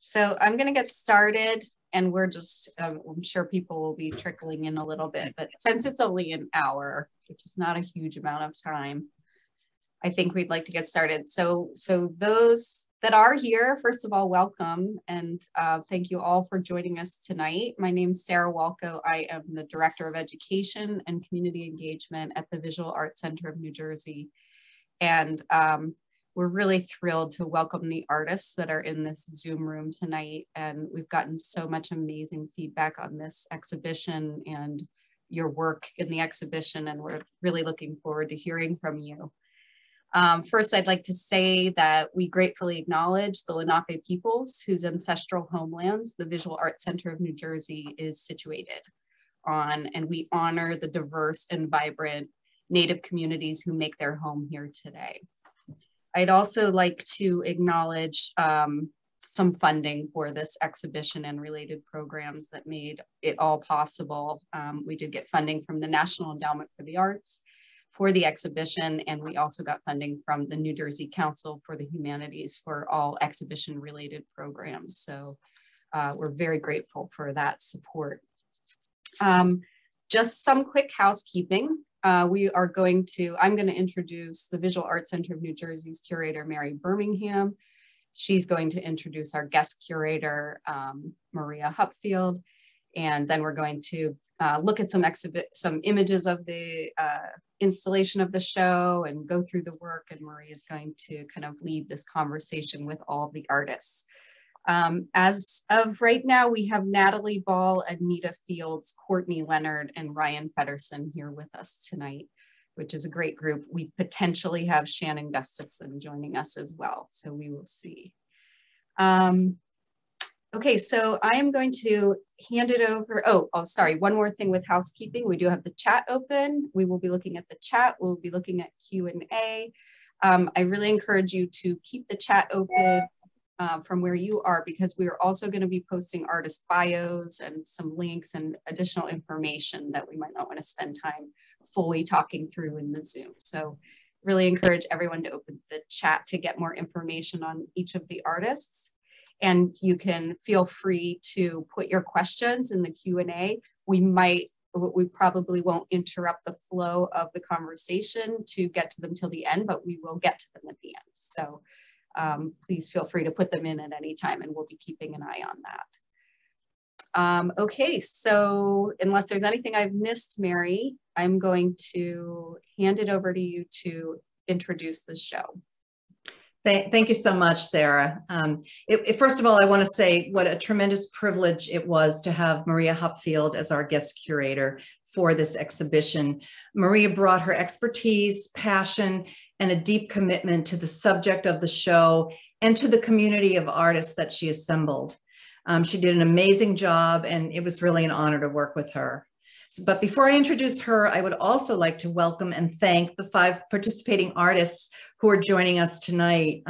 So I'm going to get started, and we're just, I'm sure people will be trickling in a little bit, but since it's only an hour, which is not a huge amount of time, I think we'd like to get started. So those that are here, first of all, welcome, and thank you all for joining us tonight. My name is Sarah Walco. I am the Director of Education and Community Engagement at the Visual Arts Center of New Jersey. And we're really thrilled to welcome the artists that are in this Zoom room tonight. And we've gotten so much amazing feedback on this exhibition and your work in the exhibition, and we're really looking forward to hearing from you. First, I'd like to say that we gratefully acknowledge the Lenape peoples whose ancestral homelands the Visual Arts Center of New Jersey is situated on, and we honor the diverse and vibrant Native communities who make their home here today. I'd also like to acknowledge some funding for this exhibition and related programs that made it all possible. We did get funding from the National Endowment for the Arts for the exhibition, and we also got funding from the New Jersey Council for the Humanities for all exhibition related programs. So we're very grateful for that support. Just some quick housekeeping. I'm going to introduce the Visual Arts Center of New Jersey's curator, Mary Birmingham. She's going to introduce our guest curator, Maria Hupfield. And then we're going to look at some images of the installation of the show and go through the work. And Maria is going to kind of lead this conversation with all the artists. As of right now, we have Natalie Ball, Anita Fields, Courtney Leonard, and Ryan Feddersen here with us tonight, which is a great group. We potentially have Shannon Gustafson joining us as well, so we will see. Okay, so I am going to hand it over. Oh, sorry, one more thing with housekeeping. We do have the chat open. We will be looking at the chat. We'll be looking at Q&A. I really encourage you to keep the chat open from where you are, because we are also going to be posting artist bios and some links and additional information that we might not want to spend time fully talking through in the Zoom. So really encourage everyone to open the chat to get more information on each of the artists. And you can feel free to put your questions in the Q&A. We probably won't interrupt the flow of the conversation to get to them till the end, but we will get to them at the end. So please feel free to put them in at any time, and we'll be keeping an eye on that. Okay, so unless there's anything I've missed, Mary, I'm going to hand it over to you to introduce the show. Thank you so much, Sarah. First of all, I want to say what a tremendous privilege it was to have Maria Hupfield as our guest curator for this exhibition. Maria brought her expertise, passion, and a deep commitment to the subject of the show and to the community of artists that she assembled. She did an amazing job, and it was really an honor to work with her. But before I introduce her, I would also like to welcome and thank the 5 participating artists who are joining us tonight.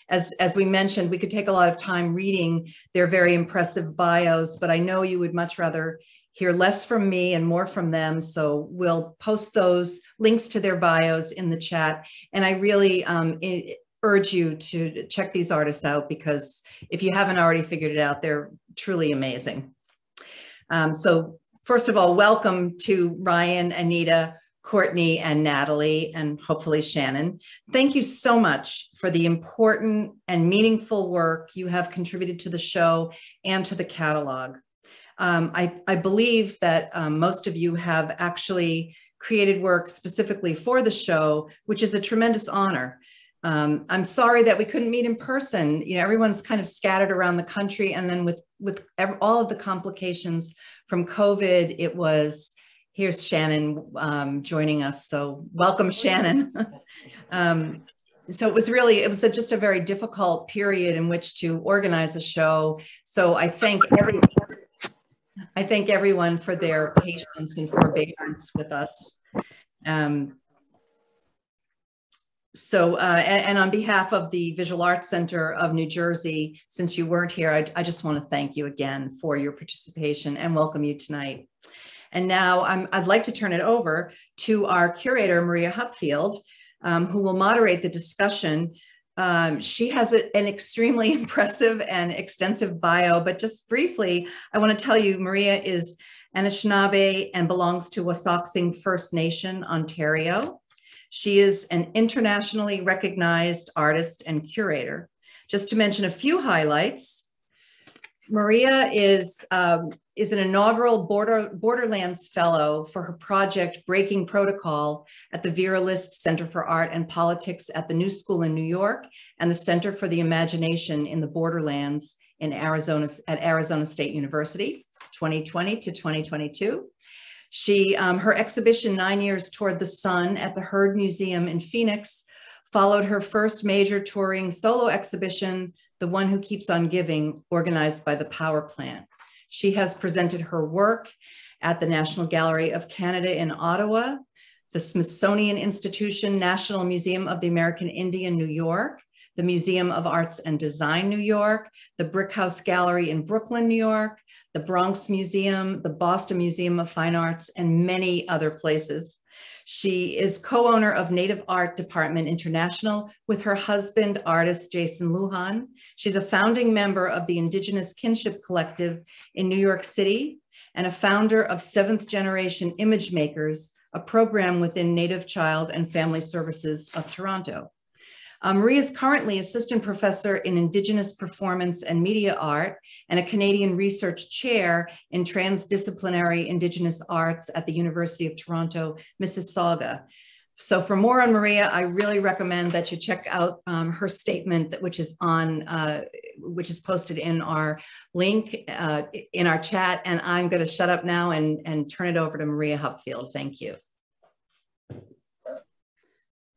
As we mentioned, we could take a lot of time reading their very impressive bios, but I know you would much rather hear less from me and more from them. So we'll post those links to their bios in the chat. And I really urge you to check these artists out, because if you haven't already figured it out, they're truly amazing. So first of all, welcome to Ryan, Anita, Courtney, and Natalie, and hopefully Shannon. Thank you so much for the important and meaningful work you have contributed to the show and to the catalog. I believe that most of you have actually created work specifically for the show, which is a tremendous honor. I'm sorry that we couldn't meet in person. You know, everyone's kind of scattered around the country, and then with all of the complications from COVID, it was, here's Shannon joining us. So welcome, Shannon. So it was just a very difficult period in which to organize a show. So I thank everyone for their patience and forbearance with us. And on behalf of the Visual Arts Center of New Jersey, since you weren't here, I just want to thank you again for your participation and welcome you tonight. And now I'd like to turn it over to our curator, Maria Hupfield, who will moderate the discussion. She has an extremely impressive and extensive bio, but just briefly, I want to tell you, Maria is Anishinaabe and belongs to Wasauksing First Nation, Ontario. She is an internationally recognized artist and curator. Just to mention a few highlights, Maria is an inaugural Borderlands Fellow for her project Breaking Protocol at the Vera List Center for Art and Politics at the New School in New York and the Center for the Imagination in the Borderlands in Arizona at Arizona State University, 2020 to 2022. Her exhibition 9 Years Toward the Sun at the Heard Museum in Phoenix followed her first major touring solo exhibition, The One Who Keeps on Giving, organized by the Power Plant. She has presented her work at the National Gallery of Canada in Ottawa, the Smithsonian Institution, National Museum of the American Indian, New York, the Museum of Arts and Design, New York, the Brick House Gallery in Brooklyn, New York, the Bronx Museum, the Boston Museum of Fine Arts, and many other places. She is co-owner of Native Art Department International with her husband, artist Jason Lujan. She's a founding member of the Indigenous Kinship Collective in New York City and a founder of Seventh Generation Image Makers, a program within Native Child and Family Services of Toronto. Maria is currently assistant professor in Indigenous performance and media art and a Canadian research chair in transdisciplinary Indigenous arts at the University of Toronto, Mississauga. So for more on Maria, I really recommend that you check out her statement, which is posted in our link in our chat. And I'm going to shut up now and turn it over to Maria Hupfield. Thank you.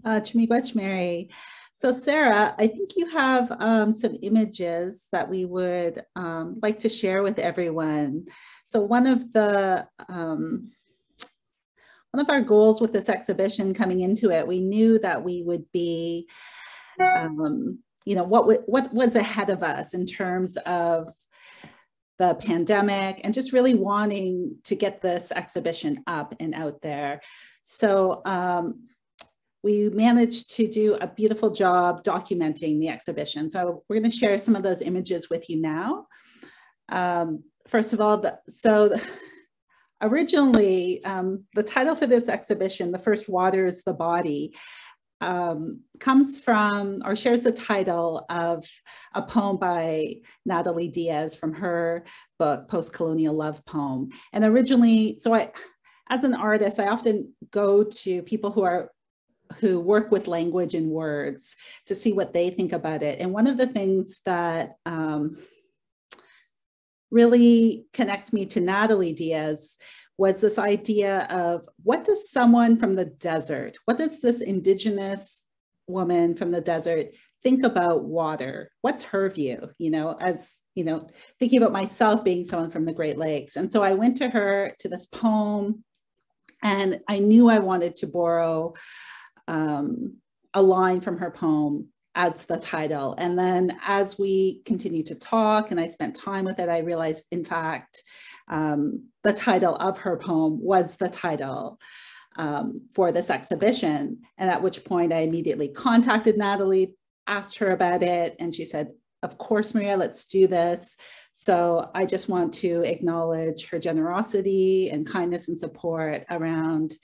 Chimibach Mary. So Sarah, I think you have some images that we would like to share with everyone. So one of our goals with this exhibition coming into it, we knew that we would be, what was ahead of us in terms of the pandemic and just really wanting to get this exhibition up and out there. So we managed to do a beautiful job documenting the exhibition. So we're going to share some of those images with you now. First of all, originally, the title for this exhibition, The First Water is the Body, comes from or shares the title of a poem by Natalie Diaz from her book, Postcolonial Love Poem. And originally, as an artist, I often go to people who work with language and words to see what they think about it. And one of the things that really connects me to Natalie Diaz was this idea of what does someone from the desert, what does this Indigenous woman from the desert think about water? What's her view, thinking about myself being someone from the Great Lakes. And so I went to her, to this poem, and I knew I wanted to borrow a line from her poem as the title. And then as we continued to talk and I spent time with it, I realized, in fact, the title of her poem was the title for this exhibition. And at which point I immediately contacted Natalie, asked her about it, and she said, of course, Maria, let's do this. So I just want to acknowledge her generosity and kindness and support around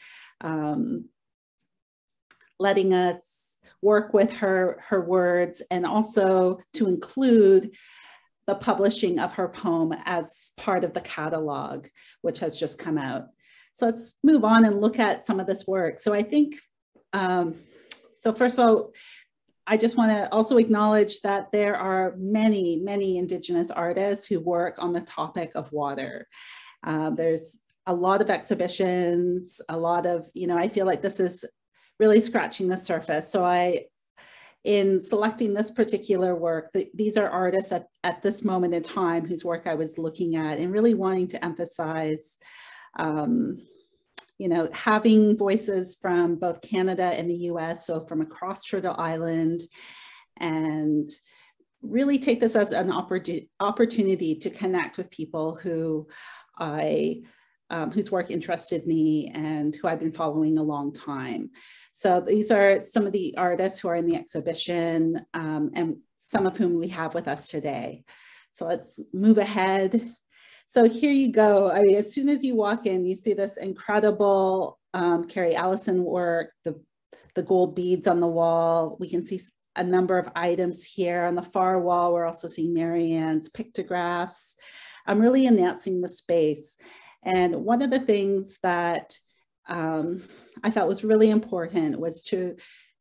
letting us work with her words, and also to include the publishing of her poem as part of the catalog, which has just come out. So let's move on and look at some of this work. So I think, so first of all, I just want to also acknowledge that there are many, many Indigenous artists who work on the topic of water. There's a lot of exhibitions, a lot of, I feel like this is really scratching the surface. So in selecting this particular work, these are artists at this moment in time whose work I was looking at and really wanting to emphasize, having voices from both Canada and the US, so from across Turtle Island, and really take this as an opportunity to connect with people who I whose work interested me and who I've been following a long time. So these are some of the artists who are in the exhibition, and some of whom we have with us today. So let's move ahead. So here you go. I mean, as soon as you walk in, you see this incredible Carrie Allison work, the gold beads on the wall. We can see a number of items here on the far wall. We're also seeing Marianne's pictographs. I'm really enhancing the space. And one of the things that I thought was really important was to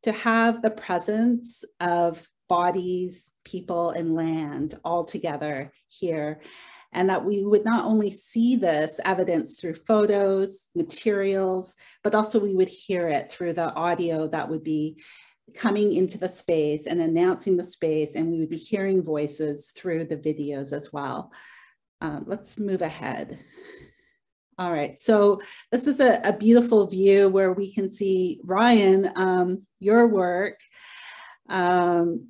have the presence of bodies, people, and land all together here. And that we would not only see this evidence through photos, materials, but also we would hear it through the audio that would be coming into the space and announcing the space, and we would be hearing voices through the videos as well. Let's move ahead. All right, so this is a beautiful view where we can see, Ryan, your work,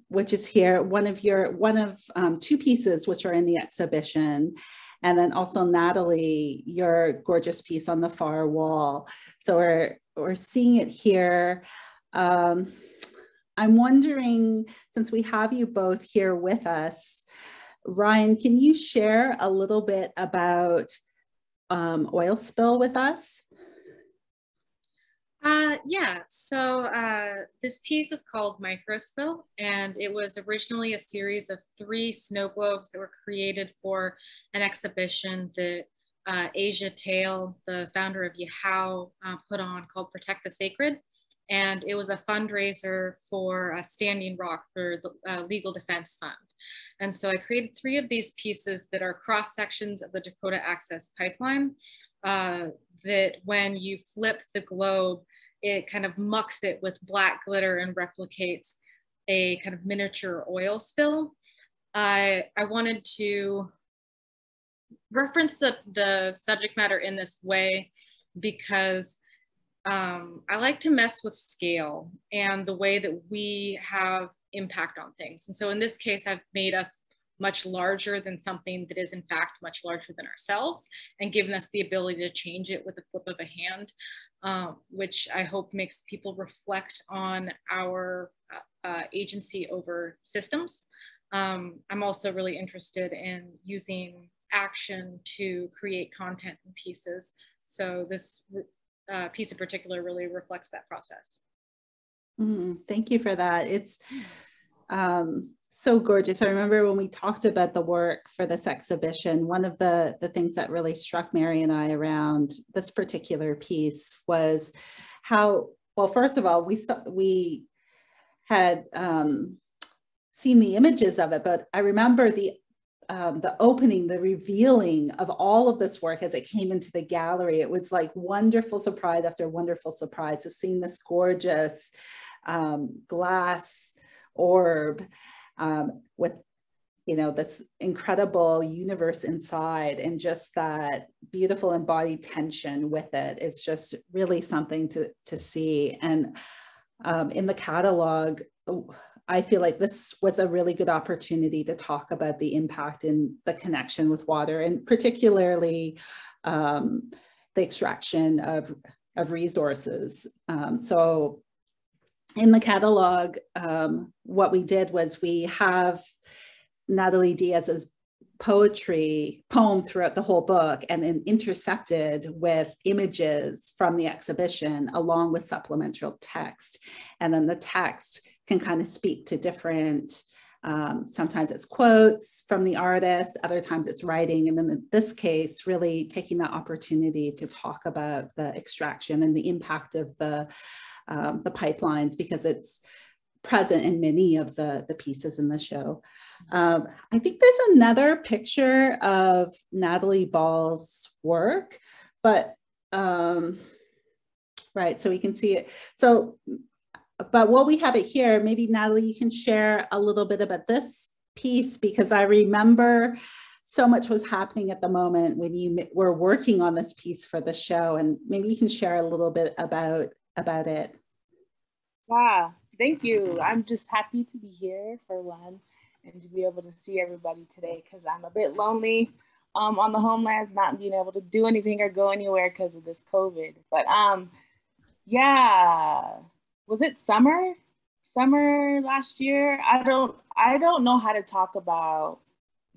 which is here, one of two pieces which are in the exhibition, and then also Natalie, your gorgeous piece on the far wall. So we're seeing it here. I'm wondering, since we have you both here with us, Ryan, can you share a little bit about oil spill with us? Yeah, so this piece is called Microspill, and it was originally a series of 3 snow globes that were created for an exhibition that Asia Tail, the founder of Yahoo, put on called Protect the Sacred. And it was a fundraiser for Standing Rock for the Legal Defense Fund. And so I created 3 of these pieces that are cross sections of the Dakota Access Pipeline, that when you flip the globe, it kind of mucks it with black glitter and replicates a kind of miniature oil spill. I wanted to reference the subject matter in this way because I like to mess with scale and the way that we have impact on things. And so in this case, I've made us much larger than something that is in fact much larger than ourselves, and given us the ability to change it with a flip of a hand, which I hope makes people reflect on our agency over systems. I'm also really interested in using action to create content and pieces. So this piece in particular really reflects that process. Thank you for that. It's so gorgeous. I remember when we talked about the work for this exhibition, one of the things that really struck Mary and I around this particular piece was how, well, first of all, we had seen the images of it, but I remember the opening, the revealing of all of this work as it came into the gallery. It was like wonderful surprise after wonderful surprise of seeing this gorgeous glass orb with, you know, this incredible universe inside, and just that beautiful embodied tension with it is just really something to see. And in the catalog, I feel like this was a really good opportunity to talk about the impact and the connection with water, and particularly the extraction of resources. So in the catalog, what we did was we have Natalie Diaz's poem throughout the whole book, and then intersected with images from the exhibition along with supplemental text. And then the text can kind of speak to different, sometimes it's quotes from the artist, other times it's writing. And then in this case, really taking that opportunity to talk about the extraction and the impact of the pipelines, because it's present in many of the pieces in the show. I think there's another picture of Natalie Ball's work, but right, so we can see it. So, but while we have it here, maybe Natalie, you can share a little bit about this piece, because I remember so much was happening at the moment when you were working on this piece for the show, and maybe you can share a little bit about it. Wow, thank you. I'm just happy to be here for one, and to be able to see everybody today, because I'm a bit lonely on the homelands, not being able to do anything or go anywhere because of this COVID. But yeah, was it summer last year? I don't know how to talk about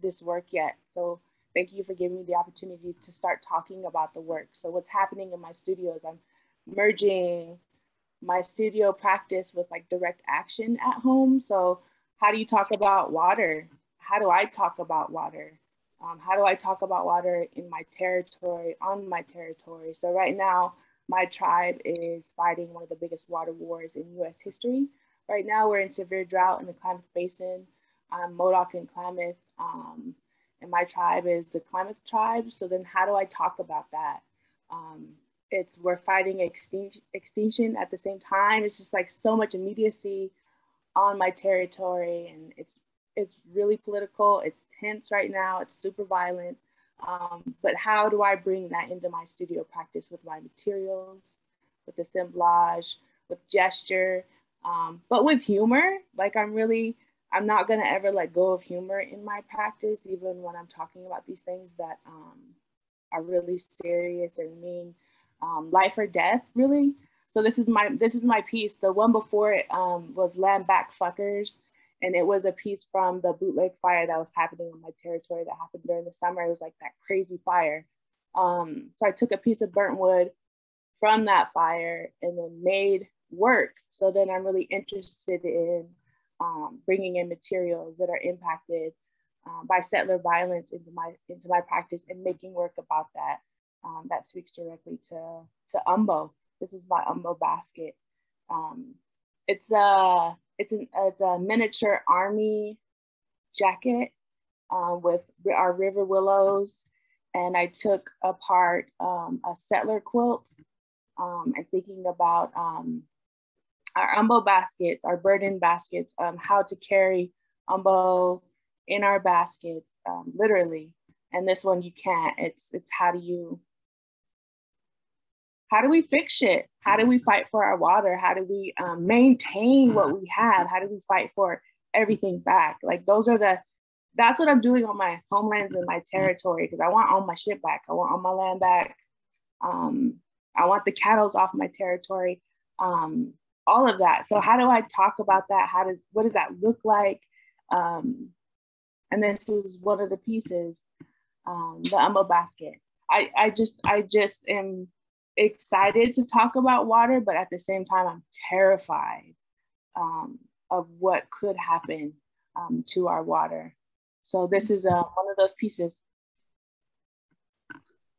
this work yet. So thank you for giving me the opportunity to start talking about the work. So what's happening in my studio is I'm merging my studio practice with like direct action at home. So how do you talk about water? How do I talk about water? How do I talk about water in my territory, on my territory? So right now, my tribe is fighting one of the biggest water wars in US history. Right now, we're in severe drought in the Klamath Basin, Modoc and Klamath, and my tribe is the Klamath tribe. So then how do I talk about that? We're fighting extinction at the same time. It's just like so much immediacy on my territory, and it's really political. It's tense right now. It's super violent. But how do I bring that into my studio practice with my materials, with assemblage, with gesture, but with humor? Like I'm not gonna ever let go of humor in my practice, even when I'm talking about these things that are really serious and mean life or death, really. So this is my piece. The one before it was Land Back Fuckers. And it was a piece from the bootleg fire that was happening in my territory that happened during the summer. It was like that crazy fire. So I took a piece of burnt wood from that fire and then made work. So then I'm really interested in bringing in materials that are impacted by settler violence into my practice and making work about that. That speaks directly to umbo. This is my umbo basket. It's a miniature army jacket with our river willows, and I took apart a settler quilt and thinking about our umbo baskets, our burden baskets, how to carry umbo in our baskets, literally. And this one you can't. It's how do we fix it? How do we fight for our water? How do we maintain what we have? How do we fight for everything back? Like that's what I'm doing on my homelands and my territory, because I want all my shit back. I want all my land back. I want the cattle off my territory, all of that. So how do I talk about that? What does that look like? And this is one of the pieces, the umbo basket. I just am excited to talk about water, but at the same time, I'm terrified of what could happen to our water. So this is one of those pieces.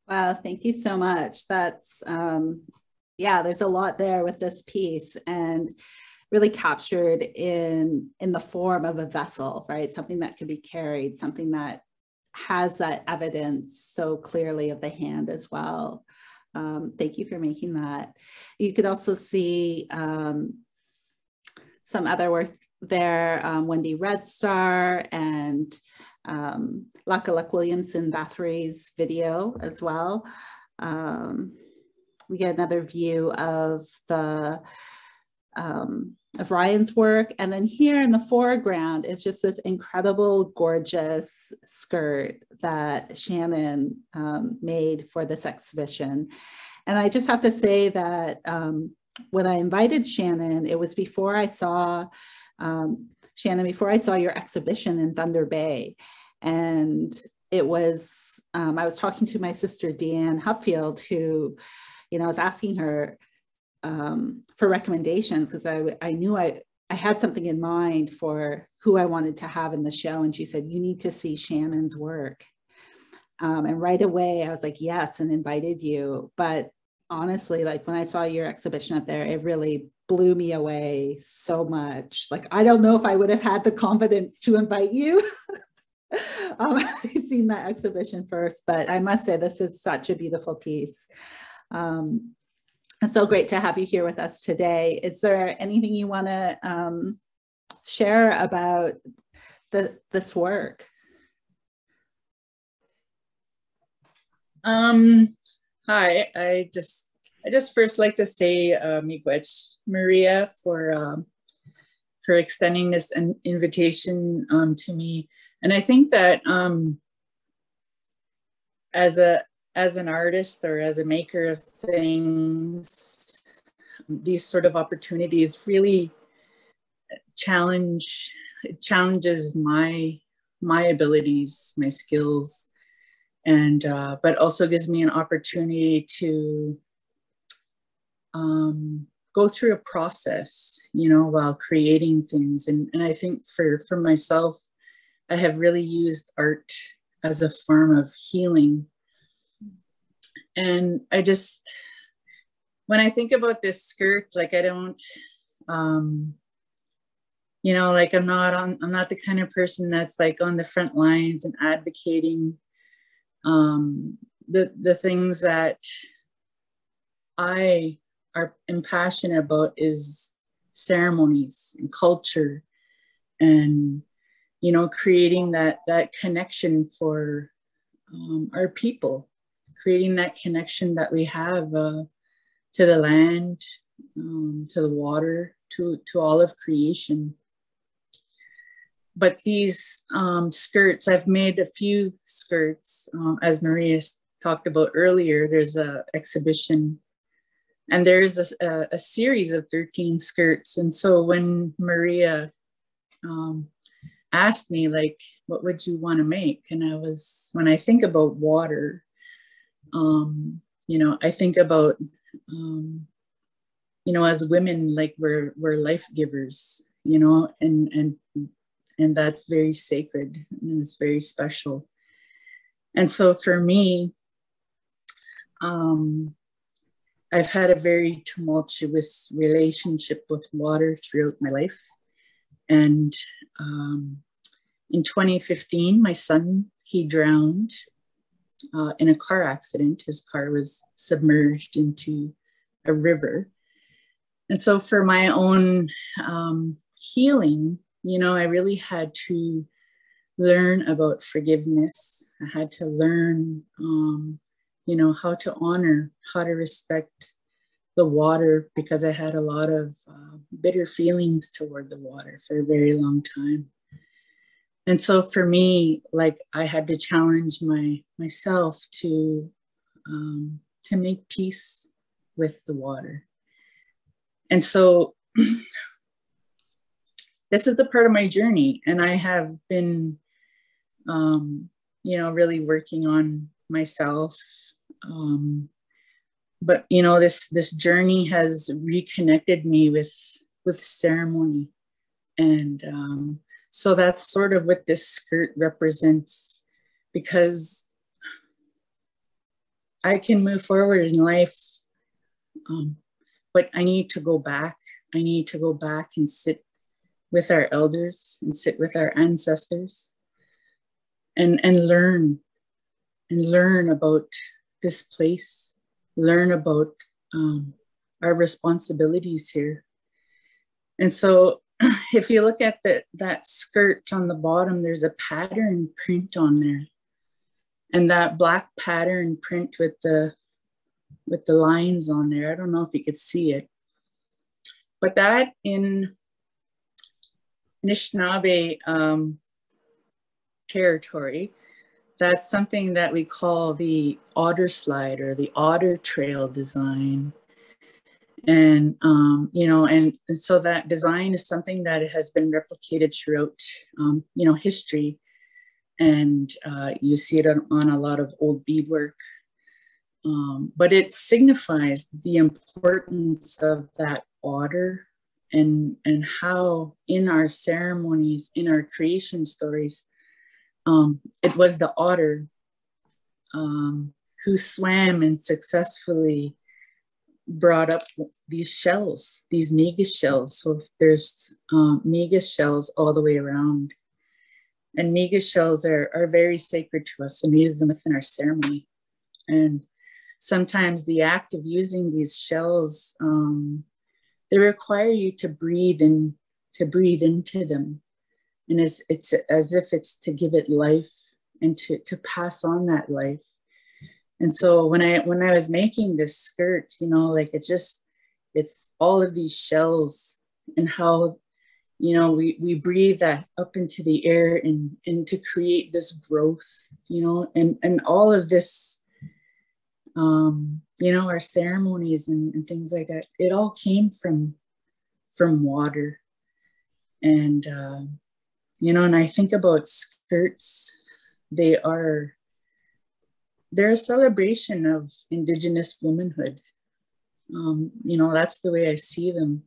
Wow, thank you so much. That's, yeah, there's a lot there with this piece, and really captured in the form of a vessel, right? Something that could be carried, something that has that evidence so clearly of the hand as well. Thank you for making that. You could also see some other work there, Wendy Red Star and Laka Williamson Bathory's video as well. We get another view of of Ryan's work. And then here in the foreground is just this incredible, gorgeous skirt that Shannon made for this exhibition. And I just have to say that when I invited Shannon, it was before I saw, before I saw your exhibition in Thunder Bay. And it was, I was talking to my sister, Deanne Hupfield, who, I was asking her, for recommendations, because I knew I had something in mind for who I wanted to have in the show. And she said, you need to see Shannon's work. And right away I was like, yes, and invited you. But honestly, like when I saw your exhibition up there, it really blew me away so much. Like, I don't know if I would have had the confidence to invite you. I've seen that exhibition first, but I must say this is such a beautiful piece. It's so great to have you here with us today. Is there anything you want to share about this work? Hi, I just first like to say miigwech, Maria, for extending this invitation to me. And I think that as an artist or as a maker of things, these sort of opportunities really challenges my abilities, my skills, and but also gives me an opportunity to go through a process, you know, while creating things. And I think for myself, I have really used art as a form of healing. And I just, when I think about this skirt, like I don't, you know, like I'm not the kind of person that's like on the front lines and advocating the things that I am passionate about is ceremonies and culture, and, you know, creating that connection for our people, creating that connection that we have to the land, to the water, to all of creation. But these skirts, I've made a few skirts, as Maria talked about earlier. There's an exhibition, and there's a series of 13 skirts. And so when Maria asked me, like, what would you want to make? And when I think about water, you know, I think about, you know, as women, like we're life givers, you know, and that's very sacred and it's very special. And so for me, I've had a very tumultuous relationship with water throughout my life. And in 2015, my son, he drowned in a car accident. His car was submerged into a river. And so for my own healing, you know, I really had to learn about forgiveness. I had to learn, you know, how to honor, how to respect the water, because I had a lot of bitter feelings toward the water for a very long time. And so for me, like, I had to challenge myself to make peace with the water. And so this is the part of my journey, and I have been, you know, really working on myself. But you know, this journey has reconnected me with ceremony, and so that's sort of what this skirt represents, because I can move forward in life, but I need to go back. I need to go back and sit with our elders and sit with our ancestors and learn about this place, learn about our responsibilities here. And so if you look at that skirt on the bottom, there's a pattern print on there. And that black pattern print with the lines on there, I don't know if you could see it, but that in Anishinaabe territory, that's something that we call the otter slide or the otter trail design. And, you know, and so that design is something that has been replicated throughout, you know, history. And you see it on a lot of old beadwork. But it signifies the importance of that otter, and how in our ceremonies, in our creation stories, it was the otter who swam and successfully brought up these shells, these migas shells. So there's migas shells all the way around. And migas shells are very sacred to us, and we use them within our ceremony. And sometimes the act of using these shells, they require you to breathe into them. And it's as if it's to give it life and to pass on that life. And so when I was making this skirt, you know, like it's all of these shells, and how, you know, we breathe that up into the air and to create this growth, you know, and all of this, you know, our ceremonies and things like that, it all came from water. And, you know, and I think about skirts, they're a celebration of Indigenous womanhood. You know, that's the way I see them.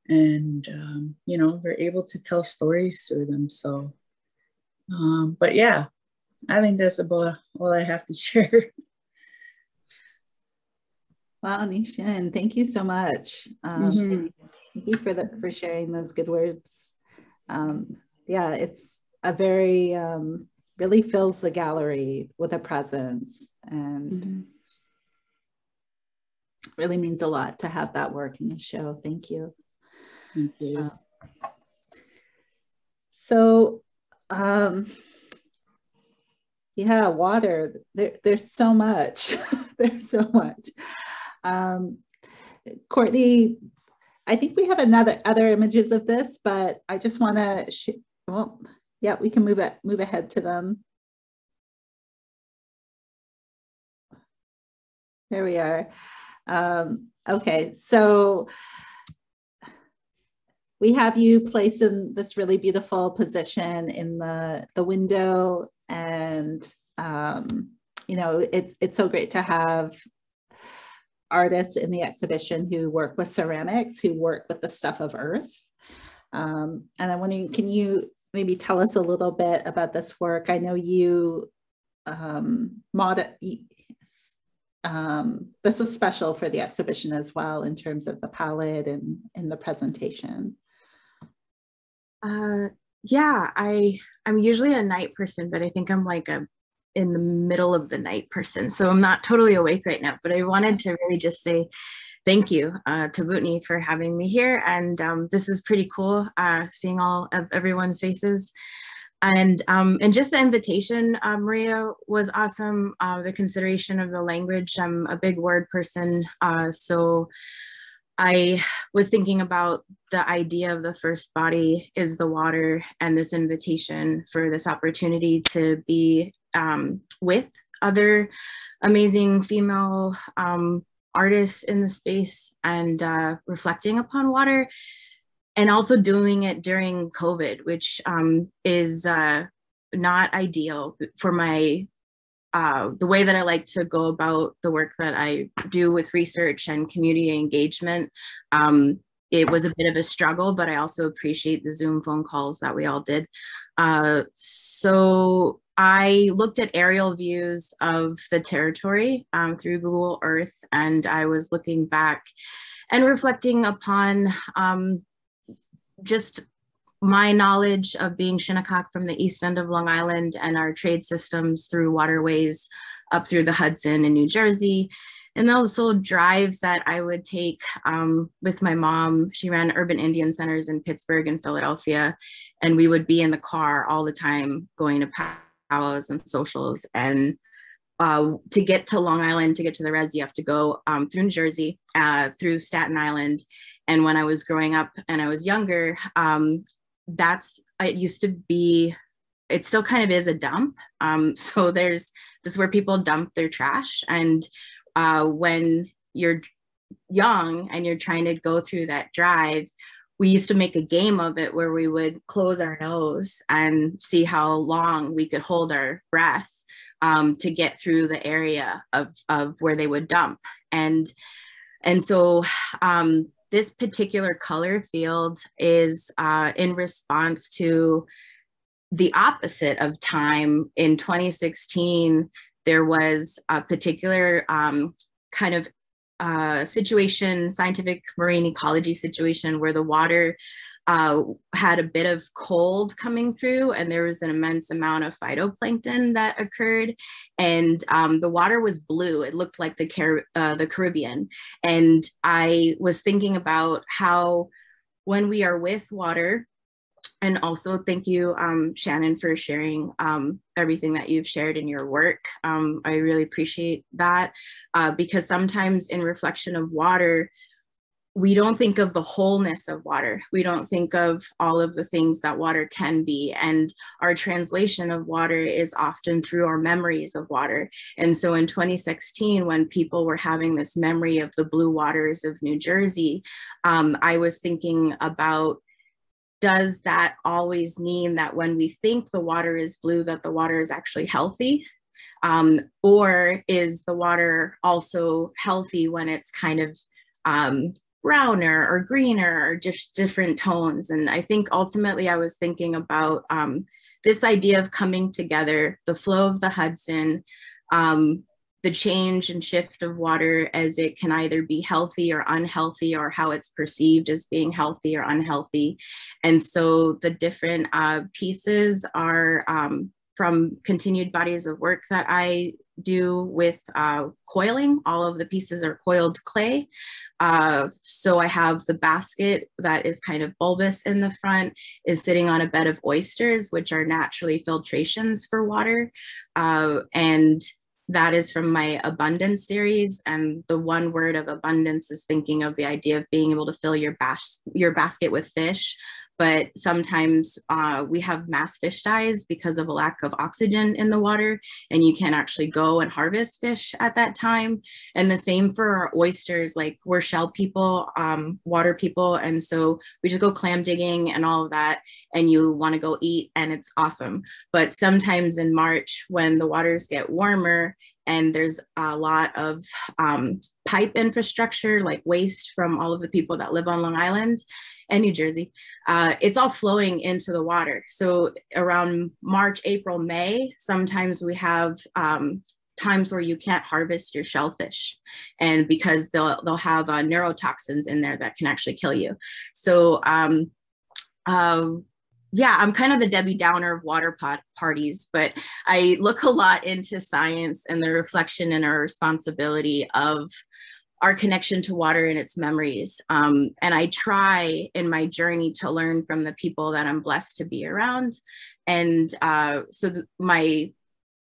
And, you know, we're able to tell stories through them. So, but yeah, I think that's about all I have to share. Wow, Nishan, thank you so much. Thank you for sharing those good words. Yeah, it's a very, really fills the gallery with a presence, and really means a lot to have that work in the show. Thank you. Thank you. So, yeah, water, there's so much, there's so much. Courtney, I think we have other images of this, but I just want to, well, yeah, we can move ahead to them. There we are. Okay, so we have you placed in this really beautiful position in the window, and you know, it's so great to have artists in the exhibition who work with ceramics, who work with the stuff of earth. And I'm wondering, can you maybe tell us a little bit about this work? I know you, this was special for the exhibition as well in terms of the palette and the presentation. Yeah, I'm usually a night person, but I think I'm like in the middle of the night person. So I'm not totally awake right now, but I wanted to really just say thank you to Bhutni for having me here. And this is pretty cool, seeing all of everyone's faces. And just the invitation, Maria, was awesome. The consideration of the language. I'm a big word person, so I was thinking about the idea of the first body is the water, and this invitation for this opportunity to be with other amazing female artists in the space, and reflecting upon water, and also doing it during COVID, which is not ideal for my the way that I like to go about the work that I do with research and community engagement. It was a bit of a struggle, but I also appreciate the Zoom phone calls that we all did. So I looked at aerial views of the territory through Google Earth, and I was looking back and reflecting upon just my knowledge of being Shinnecock from the east end of Long Island and our trade systems through waterways up through the Hudson in New Jersey. And also drives that I would take with my mom. She ran urban Indian centers in Pittsburgh and Philadelphia. And we would be in the car all the time going to powwows and socials. And to get to Long Island, to get to the res, you have to go through New Jersey, through Staten Island. And when I was growing up and I was younger, it used to be, it still kind of is a dump. So that's where people dump their trash. And when you're young and you're trying to go through that drive, we used to make a game of it where we would close our nose and see how long we could hold our breath to get through the area of where they would dump. And so this particular color field is in response to the opposite of time. In 2016, there was a particular kind of situation, scientific marine ecology situation, where the water had a bit of cold coming through, and there was an immense amount of phytoplankton that occurred, and the water was blue. It looked like the Caribbean. And I was thinking about how when we are with water, and also thank you, Shannon, for sharing everything that you've shared in your work. I really appreciate that, because sometimes in reflection of water, we don't think of the wholeness of water. We don't think of all of the things that water can be. And our translation of water is often through our memories of water. And so in 2016, when people were having this memory of the blue waters of New Jersey, I was thinking about, does that always mean that when we think the water is blue, that the water is actually healthy? Or is the water also healthy when it's kind of browner or greener or just different tones? And I think ultimately I was thinking about this idea of coming together, the flow of the Hudson, the change and shift of water as it can either be healthy or unhealthy, or how it's perceived as being healthy or unhealthy. And so the different pieces are from continued bodies of work that I do with coiling. All of the pieces are coiled clay. So I have the basket that is kind of bulbous in the front, is sitting on a bed of oysters, which are naturally filtrations for water. And that is from my abundance series. And the one word of abundance is thinking of the idea of being able to fill your basket with fish. But sometimes we have mass fish dies because of a lack of oxygen in the water, and you can't actually go and harvest fish at that time. And the same for our oysters. Like, we're shell people, water people, and so we just go clam digging and all of that, and you want to go eat, and it's awesome. But sometimes in March, when the waters get warmer and there's a lot of pipe infrastructure, like waste from all of the people that live on Long Island and New Jersey, it's all flowing into the water. So around March, April, May, sometimes we have times where you can't harvest your shellfish, and because they'll have neurotoxins in there that can actually kill you. So yeah, I'm kind of the Debbie Downer of water parties, but I look a lot into science and the reflection and our responsibility of our connection to water and its memories. And I try in my journey to learn from the people that I'm blessed to be around. And my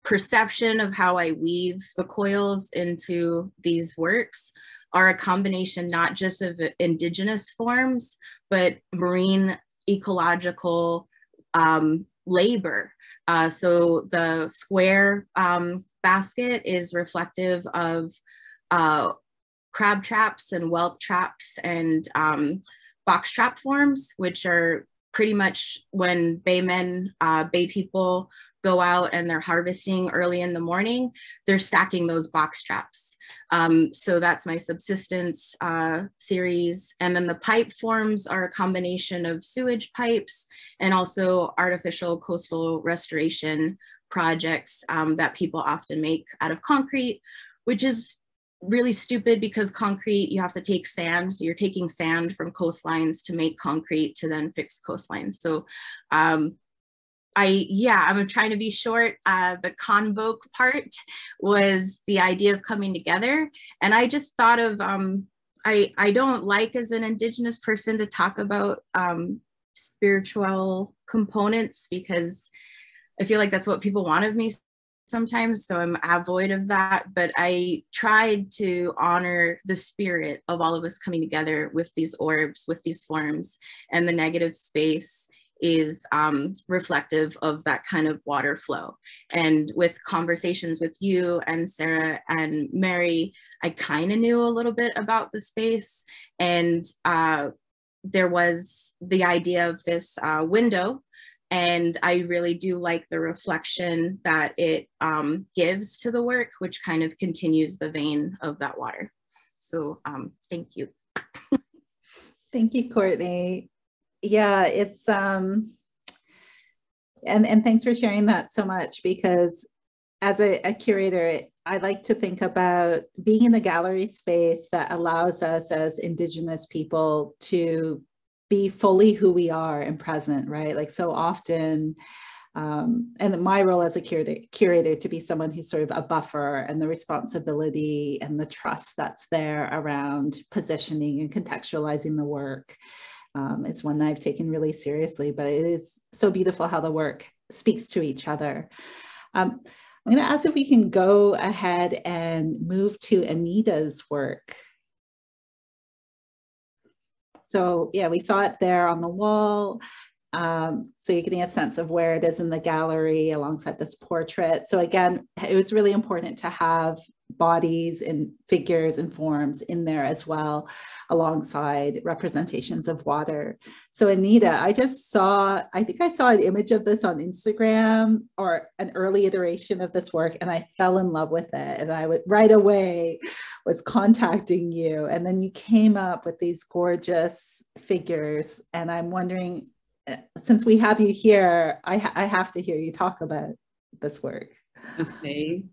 perception of how I weave the coils into these works are a combination not just of indigenous forms, but marine ecological labor. So the square basket is reflective of crab traps and whelk traps and box trap forms, which are pretty much when Bay people go out and they're harvesting early in the morning, they're stacking those box traps. So that's my subsistence series. And then the pipe forms are a combination of sewage pipes and also artificial coastal restoration projects that people often make out of concrete, which is really stupid because concrete, you have to take sand. So you're taking sand from coastlines to make concrete to then fix coastlines. So I'm trying to be short. The convoke part was the idea of coming together. And I just thought of, I don't like as an Indigenous person to talk about spiritual components because I feel like that's what people want of me sometimes, so I'm avoid of that. But I tried to honor the spirit of all of us coming together with these orbs, with these forms, and the negative space is reflective of that kind of water flow. And with conversations with you and Sarah and Mary, I kind of knew a little bit about the space, and there was the idea of this window. And I really do like the reflection that it gives to the work, which kind of continues the vein of that water. So thank you. Thank you, Courtney. Yeah, it's, and thanks for sharing that so much, because as a curator, I like to think about being in the gallery space that allows us as Indigenous people to be fully who we are and present, right? Like so often, and my role as a curator to be someone who's sort of a buffer, and the responsibility and the trust that's there around positioning and contextualizing the work is one that I've taken really seriously, but it is so beautiful how the work speaks to each other. I'm going to ask if we can go ahead and move to Anita's work. So yeah, we saw it there on the wall. So you're getting a sense of where it is in the gallery alongside this portrait. So again, it was really important to have bodies and figures and forms in there as well, alongside representations of water. So Anita, I think I saw an image of this on Instagram, or an early iteration of this work, and I fell in love with it. And I would right away was contacting you. And then you came up with these gorgeous figures. And I'm wondering, since we have you here, I have to hear you talk about this work. Okay.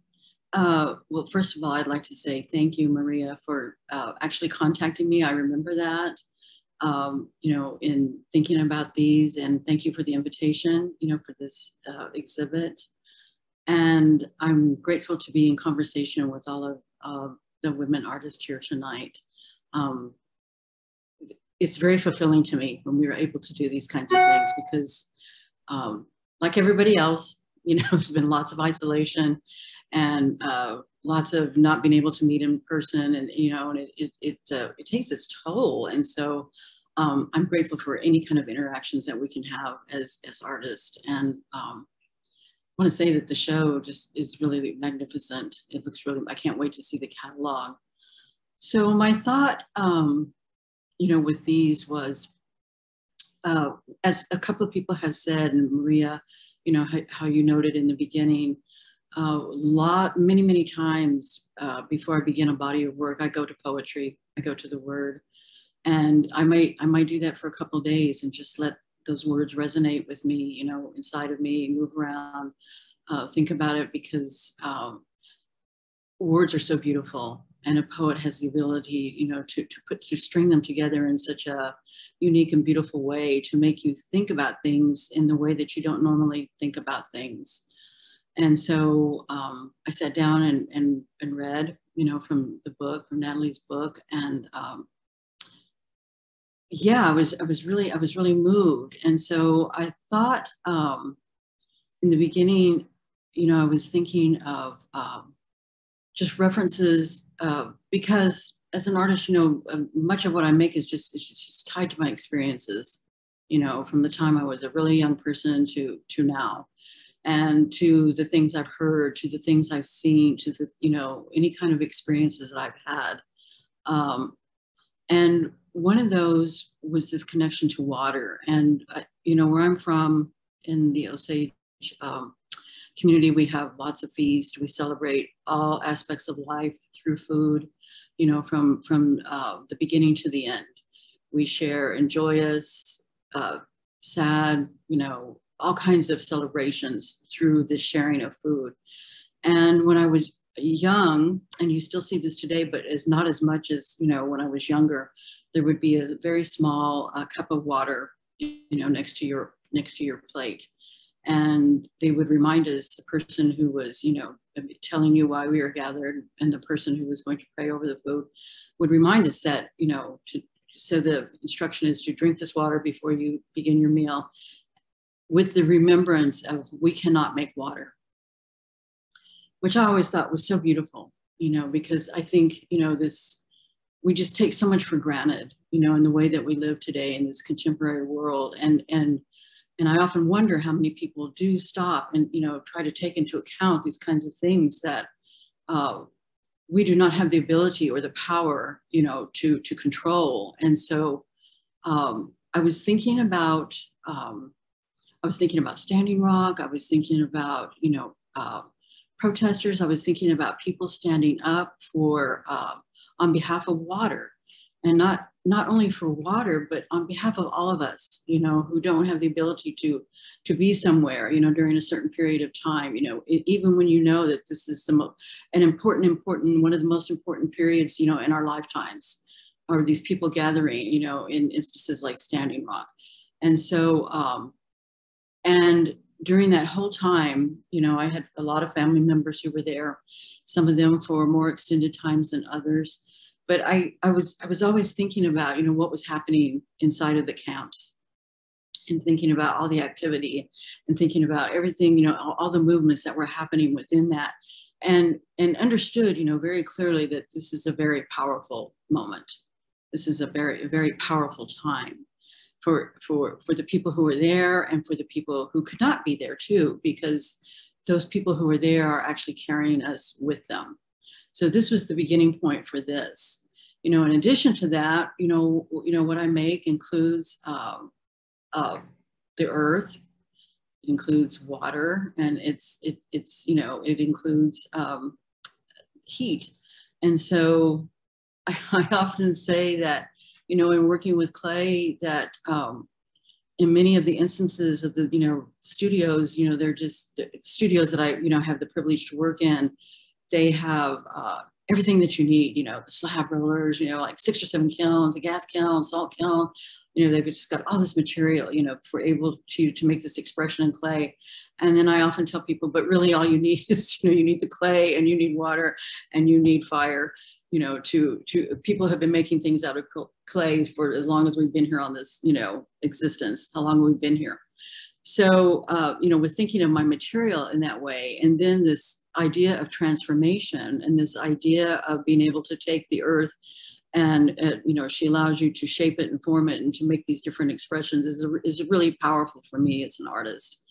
Well, first of all, I'd like to say thank you, Maria, for actually contacting me. I remember that, you know, in thinking about these, and thank you for the invitation, you know, for this exhibit. And I'm grateful to be in conversation with all of the women artists here tonight. It's very fulfilling to me when we were able to do these kinds of things, because like everybody else, you know, there's been lots of isolation and lots of not being able to meet in person, and, you know, and it takes its toll. And so I'm grateful for any kind of interactions that we can have as artists. And I want to say that the show just is really magnificent. It looks really, I can't wait to see the catalog. So my thought, you know, with these was, as a couple of people have said, and Maria, you know, how you noted in the beginning, many times before I begin a body of work, I go to poetry, I go to the word, and I might do that for a couple of days and just let those words resonate with me, you know, inside of me, move around, think about it, because words are so beautiful. And a poet has the ability, you know, to string them together in such a unique and beautiful way to make you think about things in the way that you don't normally think about things. And so I sat down and read, you know, from the book, from Natalie's book, and yeah, I was really moved. And so I thought in the beginning, you know, I was thinking of just references, because as an artist, you know, much of what I make is just tied to my experiences, you know, from the time I was a really young person to now, and to the things I've heard, to the things I've seen, to the, you know, any kind of experiences that I've had. And one of those was this connection to water. And, you know, where I'm from in the Osage community, we have lots of feasts. We celebrate all aspects of life through food, you know, from the beginning to the end. We share in joyous, sad, you know, all kinds of celebrations through this sharing of food. And when I was young, and you still see this today, but as not as much as, you know, when I was younger, there would be a very small cup of water, you know, next to your plate. And they would remind us, the person who was, you know, telling you why we were gathered, and the person who was going to pray over the food would remind us that, you know, so the instruction is to drink this water before you begin your meal, with the remembrance of we cannot make water, which I always thought was so beautiful, you know, because I think, you know, we just take so much for granted, you know, in the way that we live today in this contemporary world. And I often wonder how many people do stop and, you know, try to take into account these kinds of things that we do not have the ability or the power, you know, to control. And so I was thinking about Standing Rock. I was thinking about, you know, protesters. I was thinking about people standing up for on behalf of water, and not only for water, but on behalf of all of us, you know, who don't have the ability to be somewhere, you know, during a certain period of time, you know, even when you know that this is one of the most important periods, you know, in our lifetimes, are these people gathering, you know, in instances like Standing Rock. And so, and during that whole time, you know, I had a lot of family members who were there, some of them for more extended times than others. But I was always thinking about, you know, what was happening inside of the camps, and thinking about all the activity, and thinking about everything, you know, all the movements that were happening within that, and understood, you know, very clearly that this is a very powerful moment, this is a very powerful time for the people who are there and for the people who could not be there too, because those people who are there are actually carrying us with them. So this was the beginning point for this. You know, in addition to that, you know what I make includes the earth, it includes water, and it's you know, it includes heat. And so I often say that, you know, in working with clay, that in many of the instances of the, you know, studios, you know, they're just the studios that I, you know, have the privilege to work in, they have everything that you need, you know, the slab rollers, you know, like 6 or 7 kilns, a gas kiln, salt kiln, you know, they've just got all this material, you know, for able to make this expression in clay. And then I often tell people, but really all you need is, you know, you need the clay and you need water and you need fire, you know, to people have been making things out of clay for as long as we've been here on this, you know, existence, how long we've been here. So, you know, with thinking of my material in that way, and then this idea of transformation and this idea of being able to take the earth and, you know, she allows you to shape it and form it and to make these different expressions is really powerful for me as an artist.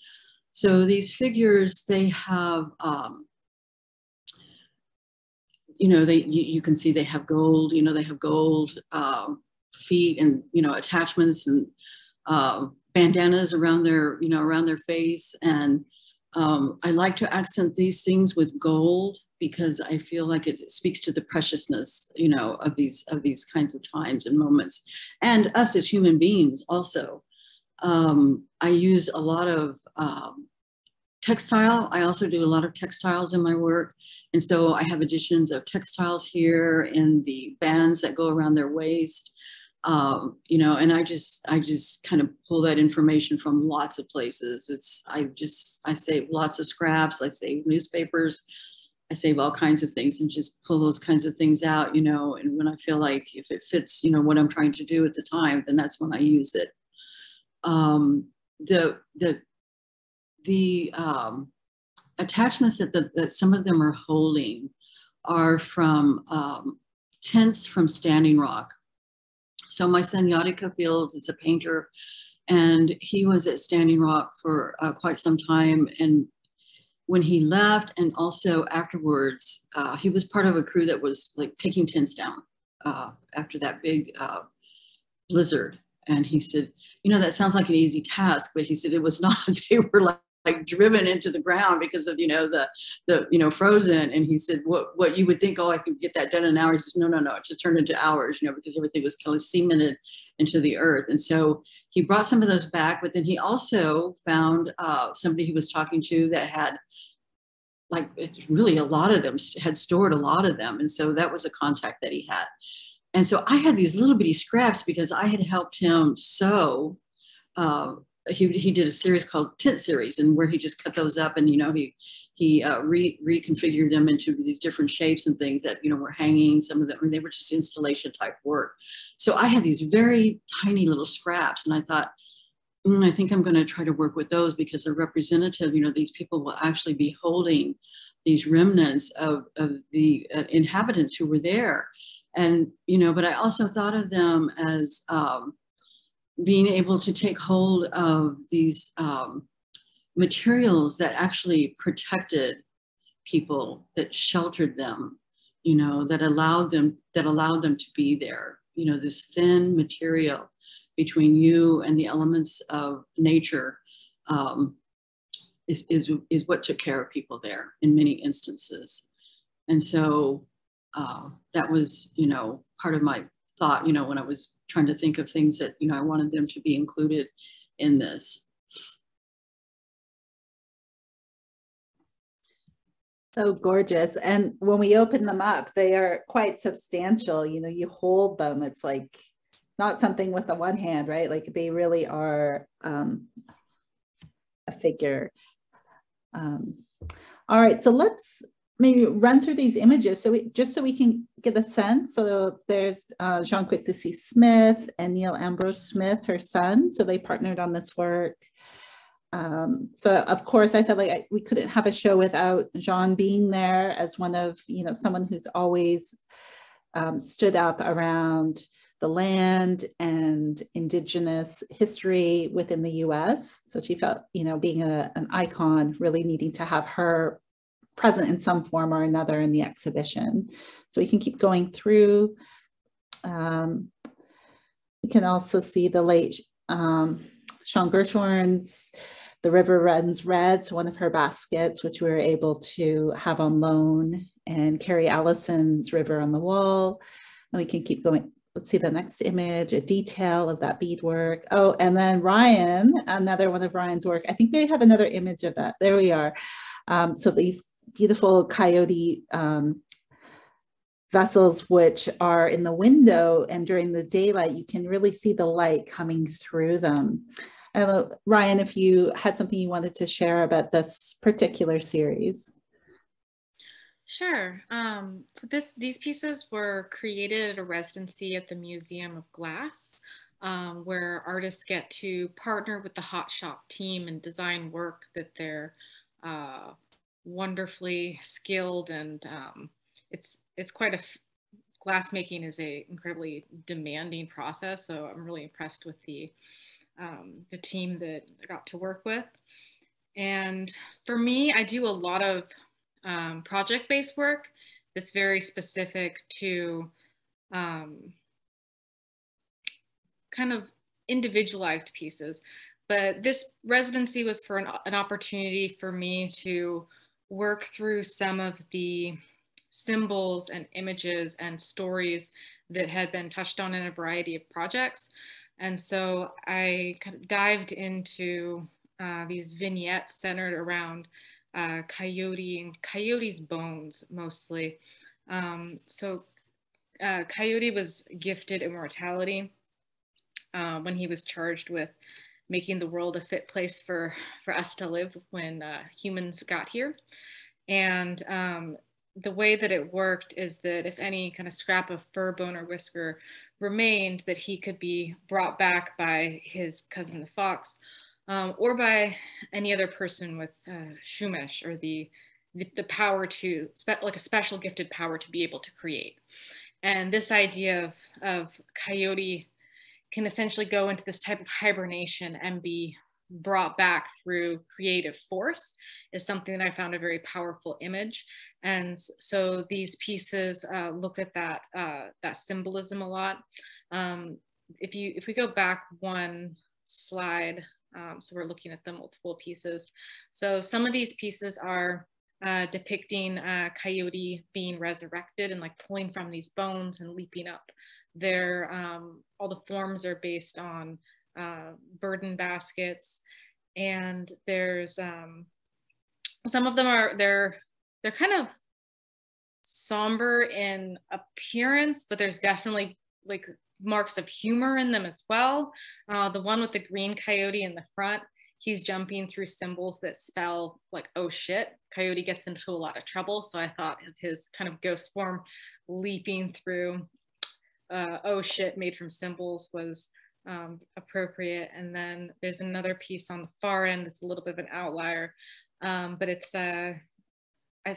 So these figures, they have, you know, you can see they have gold, you know, they have gold feet and, you know, attachments and bandanas around their, you know, around their face. And I like to accent these things with gold because I feel like it speaks to the preciousness, you know, of these kinds of times and moments, and us as human beings also. I use a lot of textile. I also do a lot of textiles in my work. And so I have additions of textiles here and the bands that go around their waist. You know, and I just kind of pull that information from lots of places. I save lots of scraps, I save newspapers, I save all kinds of things and just pull those kinds of things out, you know, and when I feel like if it fits, you know, what I'm trying to do at the time, then that's when I use it. The attachments that some of them are holding are from tints from Standing Rock. So my son Yadi Hubfield is a painter, and he was at Standing Rock for quite some time. And when he left, and also afterwards, he was part of a crew that was like taking tents down after that big blizzard. And he said, you know, that sounds like an easy task, but he said it was not. They were like driven into the ground because of, you know, the you know, frozen. And he said, what you would think, oh, I could get that done in an hour. He says, no, it just turned into hours, you know, because everything was kind of cemented into the earth. And so he brought some of those back, but then he also found somebody he was talking to that had, like, really a lot of them, had stored a lot of them. And so that was a contact that he had. And so I had these little bitty scraps because I had helped him sew. He did a series called Tent Series, and where he just cut those up, and, you know, he reconfigured them into these different shapes and things that, you know, were hanging. Some of them, I mean, they were just installation type work. So I had these very tiny little scraps, and I thought, I think I'm going to try to work with those because they're representative. You know, these people will actually be holding these remnants of the inhabitants who were there. And, you know, but I also thought of them as being able to take hold of these materials that actually protected people, that sheltered them, you know, that allowed them to be there. You know, this thin material between you and the elements of nature is what took care of people there in many instances. And so that was, you know, part of my thought, you know, when I was trying to think of things that, you know, I wanted them to be included in this. So gorgeous. And when we open them up, they are quite substantial. You know, you hold them, it's like not something with the one hand, right? Like they really are a figure. All right, so let's maybe run through these images just so we can get a sense. So there's Jean-Quick Lucy Smith and Neil Ambrose Smith, her son. So they partnered on this work. So of course I felt like we couldn't have a show without Jean being there as one of, you know, someone who's always stood up around the land and Indigenous history within the US. So she felt, you know, being an icon, really needing to have her present in some form or another in the exhibition. So we can keep going through. We can also see the late Sean Gershorn's The River Runs Red, so one of her baskets, which we were able to have on loan, and Carrie Allison's River on the Wall. And we can keep going. Let's see the next image, a detail of that beadwork. Oh, and then Ryan, another one of Ryan's work. I think they have another image of that. There we are. So these beautiful coyote vessels, which are in the window, and during the daylight, you can really see the light coming through them. Ryan, if you had something you wanted to share about this particular series. Sure. So these pieces were created at a residency at the Museum of Glass, where artists get to partner with the Hot Shop team and design work that they're wonderfully skilled, and it's quite a glassmaking is a incredibly demanding process. So I'm really impressed with the team that I got to work with. And for me, I do a lot of project-based work that's very specific to kind of individualized pieces. But this residency was for an opportunity for me to work through some of the symbols and images and stories that had been touched on in a variety of projects. And so I kind of dived into these vignettes centered around coyote and coyote's bones mostly. Coyote was gifted immortality when he was charged with making the world a fit place for us to live when humans got here. And the way that it worked is that if any kind of scrap of fur, bone, or whisker remained, that he could be brought back by his cousin the fox, or by any other person with shumesh, or the power to, like a special gifted power to be able to create. And this idea of coyote can essentially go into this type of hibernation and be brought back through creative force is something that I found a very powerful image. And so these pieces look at that symbolism a lot. If we go back one slide, so we're looking at the multiple pieces. So some of these pieces are depicting coyote being resurrected and like pulling from these bones and leaping up. They're all the forms are based on burden baskets, and there's some of them are they're kind of somber in appearance, but there's definitely like marks of humor in them as well. The one with the green coyote in the front, he's jumping through symbols that spell like, oh shit. Coyote gets into a lot of trouble, so I thought of his kind of ghost form leaping through oh shit made from symbols was appropriate. And then there's another piece on the far end that's a little bit of an outlier, but it's I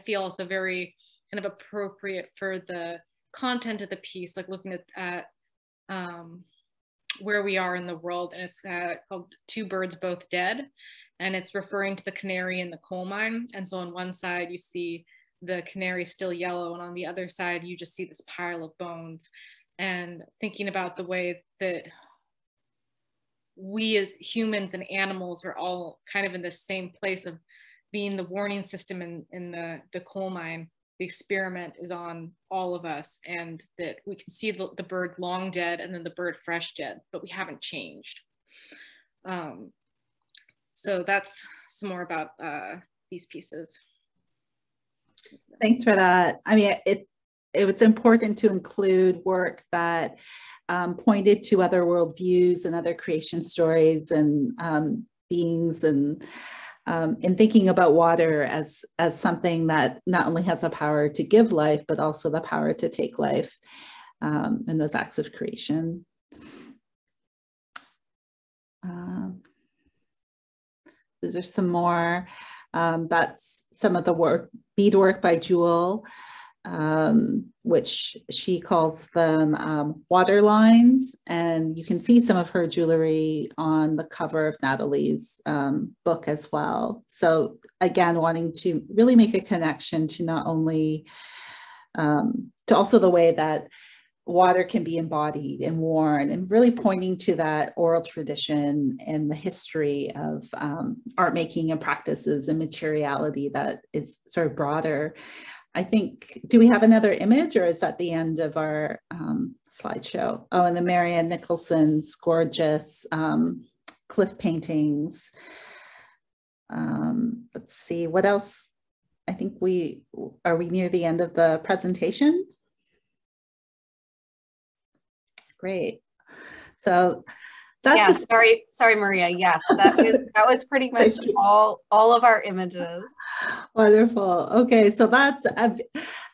feel also very kind of appropriate for the content of the piece, like looking at where we are in the world. And it's called Two Birds Both Dead, and it's referring to the canary in the coal mine. And so on one side you see the canary still yellow, and on the other side you just see this pile of bones. And thinking about the way that we as humans and animals are all kind of in the same place of being the warning system in the coal mine. The experiment is on all of us, and that we can see the bird long dead and then the bird fresh dead, but we haven't changed. So that's some more about these pieces. Thanks for that. I mean, it was important to include work that pointed to other worldviews and other creation stories and beings, and in thinking about water as something that not only has the power to give life, but also the power to take life in those acts of creation. These are some more. That's some of the beadwork by Jewel. which she calls them water lines. And you can see some of her jewelry on the cover of Natalie's book as well. So again, wanting to really make a connection to not only, to also the way that water can be embodied and worn, and really pointing to that oral tradition and the history of art making and practices and materiality that is sort of broader. I think, do we have another image, or is that the end of our slideshow? Oh, and the Marianne Nicholson's gorgeous cliff paintings. Let's see, what else? I think are we near the end of the presentation? Great. So that's sorry, Maria. Yes, that was pretty much all of our images. Wonderful. Okay, so that's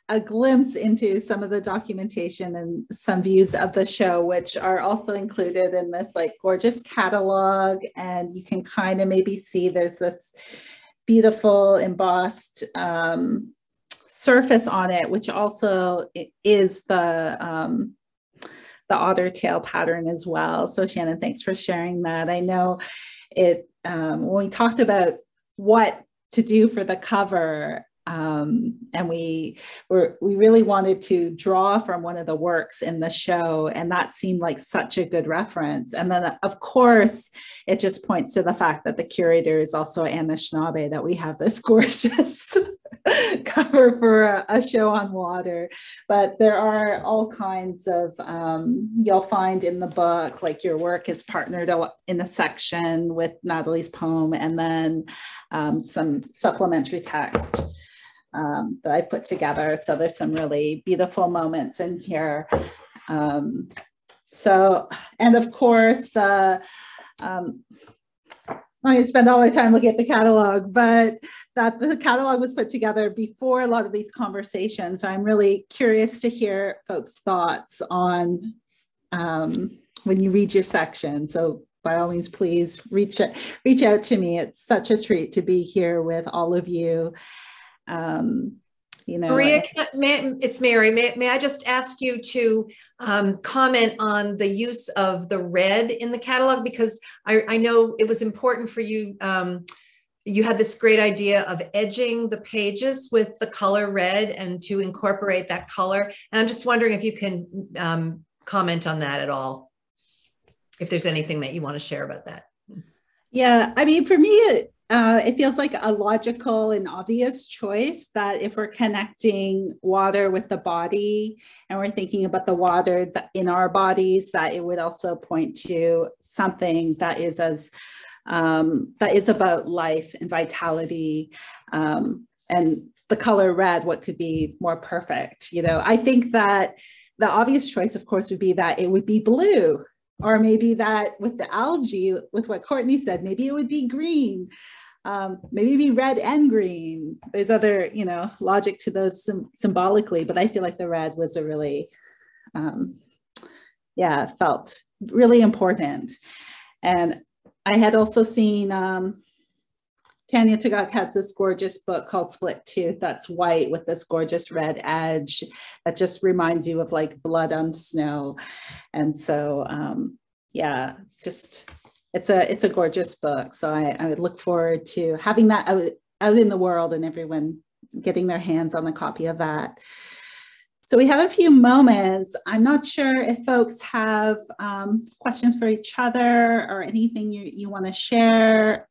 a glimpse into some of the documentation and some views of the show, which are also included in this like gorgeous catalog. And you can kind of maybe see there's this beautiful embossed surface on it, which also is the otter tail pattern as well. So Shannon, thanks for sharing that. I know it, when we talked about what to do for the cover, and we really wanted to draw from one of the works in the show, and that seemed like such a good reference. And then of course, it just points to the fact that the curator is also Anishinaabe, that we have this gorgeous cover for a show on water. But there are all kinds of, you'll find in the book, like your work is partnered in a section with Natalie's poem, and then some supplementary text that I put together. So there's some really beautiful moments in here. So, and of course, I'm going to spend all our time looking at the catalog, but that the catalog was put together before a lot of these conversations. So I'm really curious to hear folks' thoughts on when you read your section. So by all means, please reach out to me. It's such a treat to be here with all of you. You know, Maria, it's Mary. May I just ask you to comment on the use of the red in the catalog? Because I know it was important for you. You had this great idea of edging the pages with the color red and to incorporate that color. And I'm just wondering if you can comment on that at all, if there's anything that you want to share about that. Yeah, I mean, for me, it feels like a logical and obvious choice that if we're connecting water with the body and we're thinking about the water in our bodies, that it would also point to something that is that is about life and vitality, and the color red, what could be more perfect? You know, I think that the obvious choice, of course, would be that it would be blue. Or maybe that with the algae, with what Courtney said, maybe it would be green, maybe it'd be red and green. There's other, you know, logic to those symbolically, but I feel like the red was a really, felt really important. And I had also seen, Tanya Tagak has this gorgeous book called Split Tooth that's white with this gorgeous red edge that just reminds you of like blood on snow. And so, just it's a gorgeous book. So I would look forward to having that out in the world and everyone getting their hands on a copy of that. So we have a few moments. I'm not sure if folks have questions for each other or anything you want to share.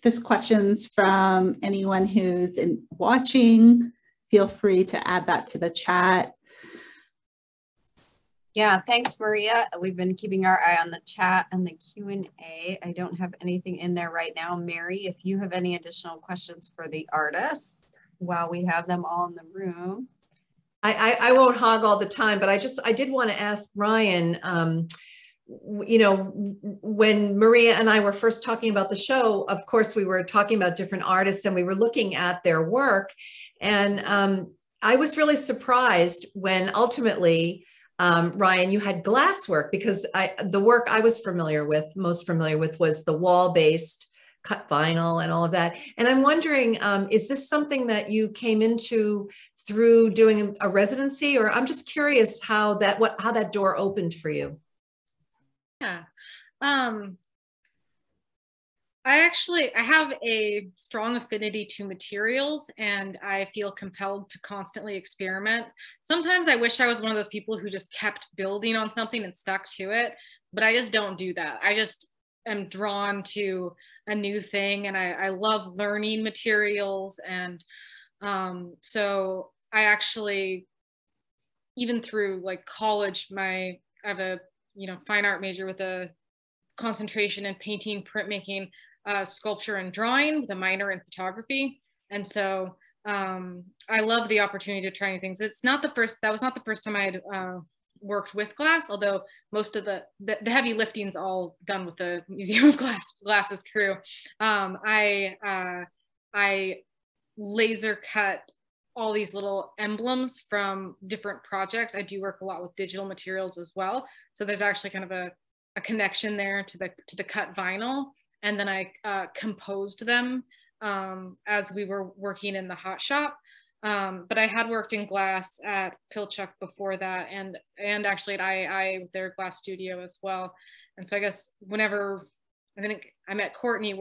There's questions from anyone who's watching. Feel free to add that to the chat. Yeah, thanks, Maria. We've been keeping our eye on the chat and the Q&A. I don't have anything in there right now. Mary, if you have any additional questions for the artists while we have them all in the room. I won't hog all the time, but I did want to ask Ryan, you know, when Maria and I were first talking about the show, of course, we were talking about different artists and we were looking at their work. And I was really surprised when ultimately, Ryan, you had glass work, because the work I was most familiar with was the wall-based cut vinyl and all of that. And I'm wondering, is this something that you came into through doing a residency, or I'm just curious how that door opened for you? Yeah. I have a strong affinity to materials, and I feel compelled to constantly experiment. Sometimes I wish I was one of those people who just kept building on something and stuck to it, but I just don't do that. I just am drawn to a new thing, and I love learning materials. And so I actually, even through like college, I have a fine art major with a concentration in painting, printmaking, sculpture, and drawing, with a minor in photography. And so I love the opportunity to try new things. That was not the first time I had worked with glass, although most of the heavy lifting's all done with the Museum of Glass's crew. I laser cut all these little emblems from different projects. I do work a lot with digital materials as well. So there's actually kind of a connection there to the cut vinyl. And then I composed them as we were working in the hot shop. But I had worked in glass at Pilchuck before that, and actually at II, their glass studio as well. And so I guess I think I met Courtney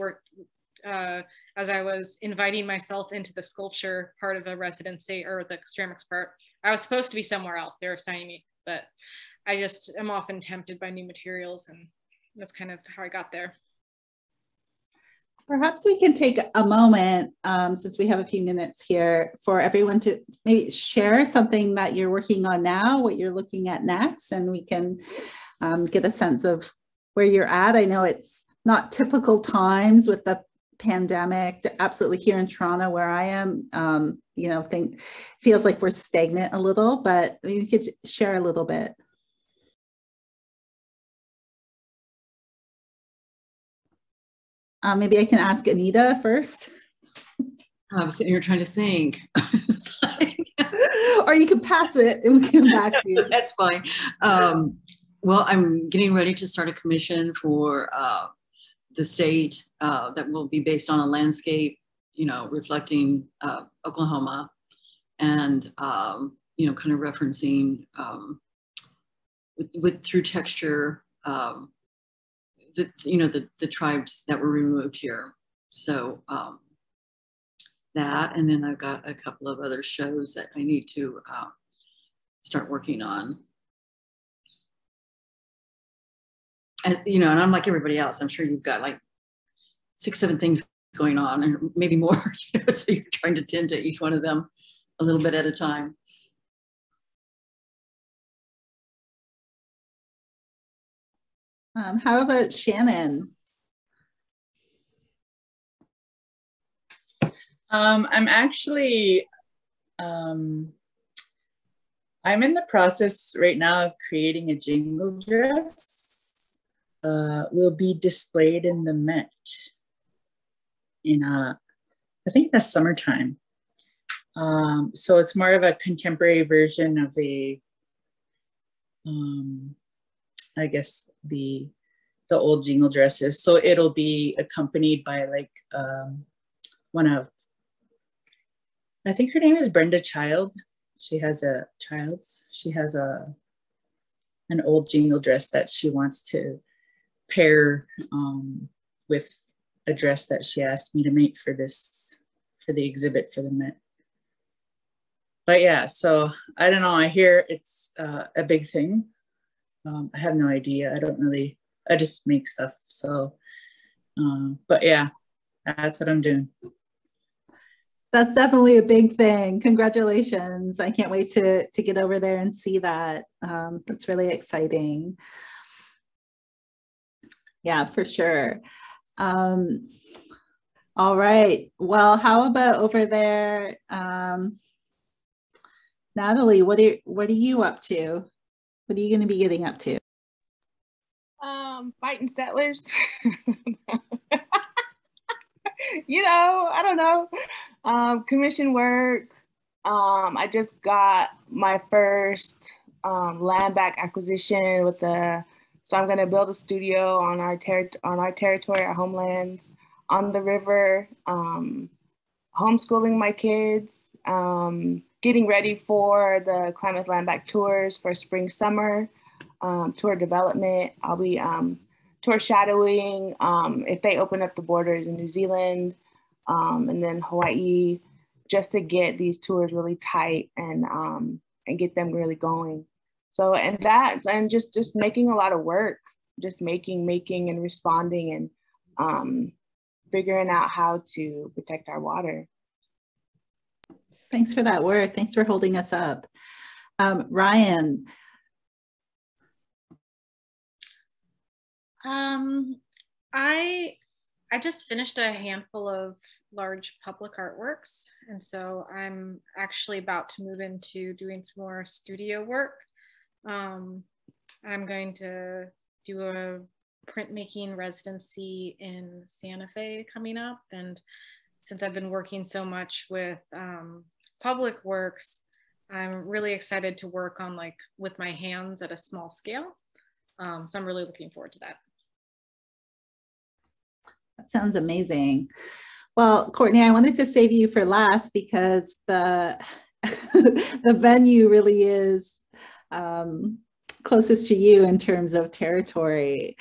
as I was inviting myself into the sculpture part of a residency, or the ceramics part. I was supposed to be somewhere else. They were assigning me, but I just am often tempted by new materials, and that's kind of how I got there. Perhaps we can take a moment, since we have a few minutes here, for everyone to maybe share something that you're working on now, what you're looking at next, and we can get a sense of where you're at. I know it's not typical times with the pandemic, absolutely here in Toronto where I am, feels like we're stagnant a little, but you could share a little bit. Maybe I can ask Anita first. I'm sitting here trying to think. Or you can pass it and we can come back to you. That's fine. Well, I'm getting ready to start a commission for the state that will be based on a landscape, reflecting Oklahoma, and kind of referencing through texture the tribes that were removed here. So that, and then I've got a couple of other shows that I need to start working on. And, and I'm like everybody else. I'm sure you've got like 6, 7 things going on, and maybe more. So you're trying to tend to each one of them a little bit at a time. How about Shannon? I'm actually, I'm in the process right now of creating a jingle dress. Will be displayed in the Met in, I think the summertime. So it's more of a contemporary version of a, I guess the old jingle dresses. So it'll be accompanied by like one of, I think her name is Brenda Child. She has an old jingle dress that she wants to pair with a dress that she asked me to make for the exhibit for the Met. But yeah, so I don't know, I hear it's a big thing. I have no idea. I just make stuff. So, but yeah, that's what I'm doing. That's definitely a big thing. Congratulations. I can't wait to get over there and see that. That's really exciting. Yeah, for sure. All right. Well, how about over there? Natalie, what are you up to? What are you going to be getting up to? Fighting settlers. I don't know. Commission work. I just got my first land back acquisition so I'm going to build a studio on our territory, our homelands. on the river, homeschooling my kids, getting ready for the Klamath Land Back tours for spring, summer, tour development. I'll be tour shadowing if they open up the borders in New Zealand and then Hawaii, just to get these tours really tight and get them really going. So, and just making a lot of work, just making and responding and figuring out how to protect our water. Thanks for that work. Thanks for holding us up. Ryan. I just finished a handful of large public artworks, and so I'm actually about to move into doing some more studio work. I'm going to do a printmaking residency in Santa Fe coming up, and since I've been working so much with public works, I'm really excited to work on with my hands at a small scale. So I'm really looking forward to that. That sounds amazing. Well, Courtney, I wanted to save you for last because the the venue really is closest to you in terms of territory.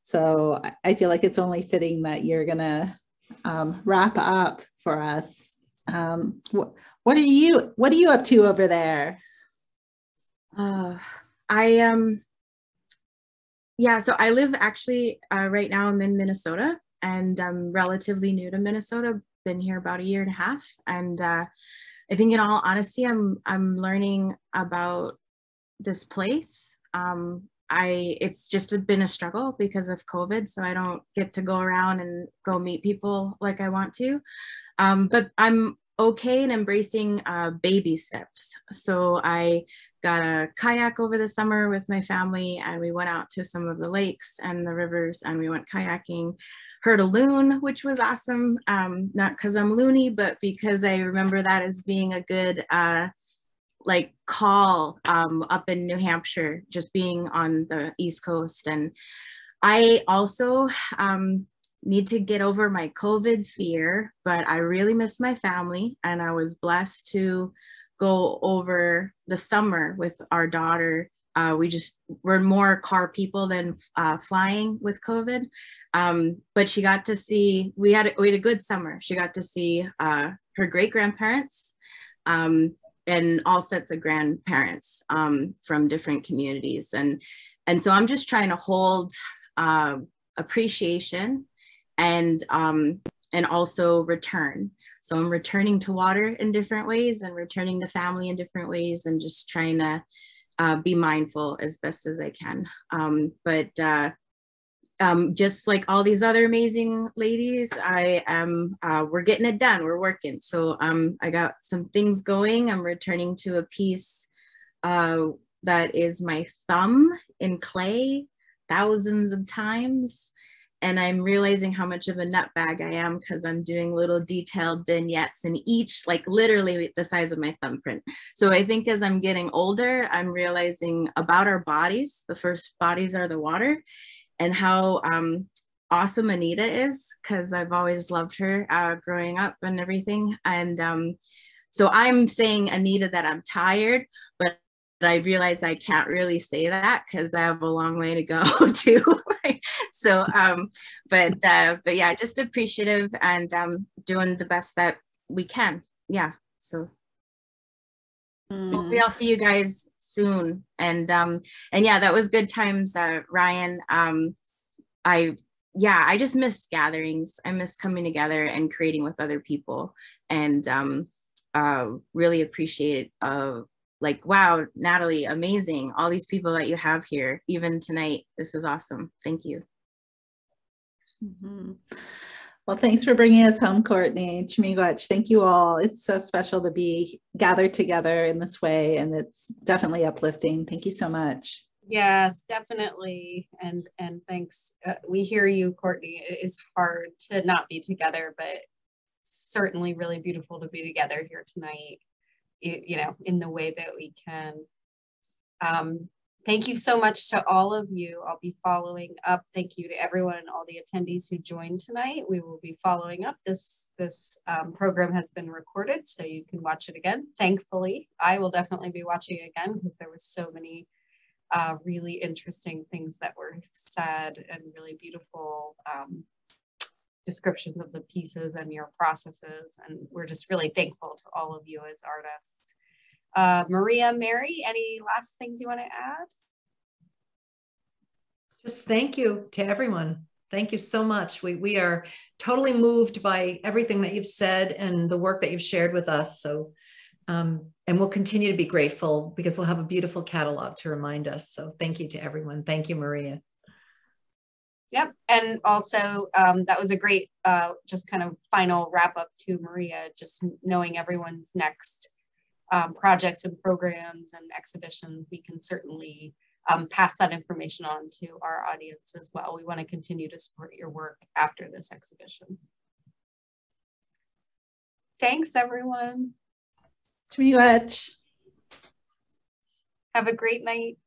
So I feel like it's only fitting that you're gonna wrap up for us. What are you up to over there? Yeah, so I live actually right now I'm in Minnesota, and I'm relatively new to Minnesota. Been here about a year and a half, and I think in all honesty, I'm learning about this place. It's just been a struggle because of COVID, so I don't get to go around and go meet people like I want to. But I'm okay in embracing baby steps. So I got a kayak over the summer with my family, and we went out to some of the lakes and the rivers, and we went kayaking. Heard a loon, which was awesome. Not because I'm loony, but because I remember that as being a good call up in New Hampshire, just being on the East Coast. And I also need to get over my COVID fear, but I really miss my family, and I was blessed to go over the summer with our daughter. We're more car people than flying with COVID, but she got to see, we had a good summer. She got to see her great-grandparents and all sets of grandparents from different communities. And so I'm just trying to hold appreciation and also return. So I'm returning to water in different ways and returning to family in different ways, and just trying to be mindful as best as I can. Just like all these other amazing ladies, we're getting it done, we're working. So I got some things going. I'm returning to a piece that is my thumb in clay thousands of times. And I'm realizing how much of a nutbag I am, because I'm doing little detailed vignettes in each, like literally the size of my thumbprint. So I think as I'm getting older, I'm realizing about our bodies. The first bodies are the water, and how awesome Anita is, because I've always loved her growing up and everything. And so I'm saying, Anita, that I'm tired, but I realize I can't really say that because I have a long way to go too. So, but yeah, just appreciative and doing the best that we can. Yeah. So hopefully I'll see you guys soon. And yeah, that was good times, Ryan. I just miss gatherings. I miss coming together and creating with other people, and really appreciate wow, Natalie, amazing. All these people that you have here, even tonight. This is awesome. Thank you. Mm-hmm. Well, thanks for bringing us home, Courtney. Chimigwach, thank you all. It's so special to be gathered together in this way, and it's definitely uplifting. Thank you so much. Yes, definitely. And thanks. We hear you, Courtney. It is hard to not be together, but certainly really beautiful to be together here tonight, you know, in the way that we can. Thank you so much to all of you. I'll be following up. Thank you to everyone and all the attendees who joined tonight. We will be following up. This program has been recorded, so you can watch it again. Thankfully, I will definitely be watching it again because there was so many really interesting things that were said and really beautiful descriptions of the pieces and your processes. And we're just really thankful to all of you as artists. Maria, Mary, any last things you want to add? Just thank you to everyone. Thank you so much. We are totally moved by everything that you've said and the work that you've shared with us. So, and we'll continue to be grateful because we'll have a beautiful catalog to remind us. So thank you to everyone. Thank you, Maria. Yep. And also that was a great just kind of final wrap up to Maria, just knowing everyone's next projects and programs and exhibitions. We can certainly pass that information on to our audience as well. We want to continue to support your work after this exhibition. Thanks, everyone. Too much. Have a great night.